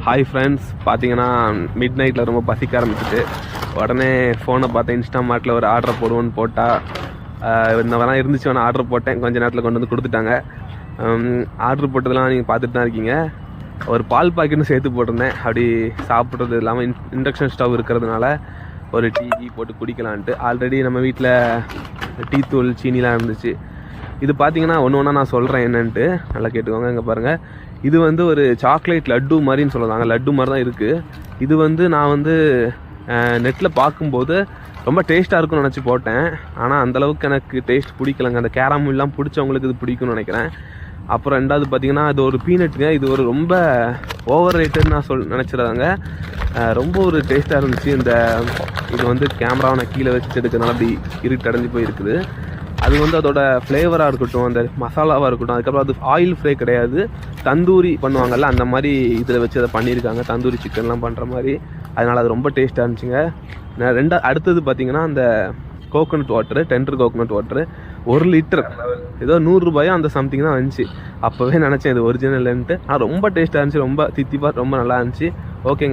Hi friends, பார்த்தீங்கன்னா mid நைட்டில் ரொம்ப பசிக்க ஆரம்பிச்சிட்டு உடனே ஃபோனை பார்த்தேன். இன்ஸ்டாமார்ட்டில் ஒரு ஆர்டர் போடுவோன்னு போட்டால் இந்த வேணா இருந்துச்சு, வேணா ஆர்டர் போட்டேன். கொஞ்சம் நேரத்தில் கொண்டு வந்து கொடுத்துட்டாங்க. ஆர்டர் போட்டதெல்லாம் நீங்கள் பார்த்துட்டு தான் இருக்கீங்க. ஒரு பால் பாக்கெட்னு சேர்த்து போட்டிருந்தேன். அப்படி சாப்பிட்றது இல்லாமல் இண்டக்ஷன் ஸ்டவ் இருக்கிறதுனால ஒரு டீ போட்டு குடிக்கலான்ட்டு. ஆல்ரெடி நம்ம வீட்டில் டீ தூள் சீனிலாம் இருந்துச்சு. இது பார்த்தீங்கன்னா ஒன்று ஒன்றா நான் சொல்கிறேன் என்னன்ட்டு, நல்லா கேட்டுக்கோங்க. இங்கே பாருங்கள், இது வந்து ஒரு சாக்லேட் லட்டு மாதிரின்னு சொல்லுவாங்க. லட்டு மாதிரி தான் இருக்குது. இது வந்து நான் நெட்டில் பார்க்கும்போது ரொம்ப டேஸ்ட்டாக இருக்கும்னு நினச்சி போட்டேன். ஆனால் அந்தளவுக்கு எனக்கு டேஸ்ட் பிடிக்கலங்க. அந்த கேரமெல்லாம் பிடிச்சவங்களுக்கு இது பிடிக்கும்னு நினைக்கிறேன். அப்புறம் ரெண்டாவது பார்த்தீங்கன்னா இது ஒரு பீனட்டுங்க. இது ஒரு ரொம்ப ஓவர் ரேட்டட்னு நான் நினச்சிடாங்க. ரொம்ப ஒரு டேஸ்ட்டாக இருந்துச்சு. இது வந்து கேமராவை நான் கீழே வச்சு எடுக்கிறதுனால அப்படி இருட்டடைஞ்சு போயிருக்குது. அது வந்து அதோட ஃப்ளேவராக இருக்கட்டும், அந்த மசாலாவாக இருக்கட்டும், அதுக்கப்புறம் அது ஆயில் ஃப்ரை கிடையாது, தந்தூரி பண்ணுவாங்கள்ல அந்த மாதிரி இதில் வச்சு அதை பண்ணியிருக்காங்க. தந்தூரி சிக்கன்லாம் பண்ணுற மாதிரி. அதனால் அது ரொம்ப டேஸ்ட்டாக இருந்துச்சுங்க. அடுத்தது பார்த்திங்கன்னா அந்த coconut water, tender coconut water 1 litre ஏதோ 100 ரூபாயோ அந்த சம்திங் தான் வந்துச்சு. அப்போவே நினச்சேன் இது ஒரிஜினல்ன்ட்டு. ஆனால் ரொம்ப டேஸ்ட்டாக இருந்துச்சு, ரொம்ப தித்திப்பாக ரொம்ப நல்லா இருந்துச்சு. ஓகேங்க.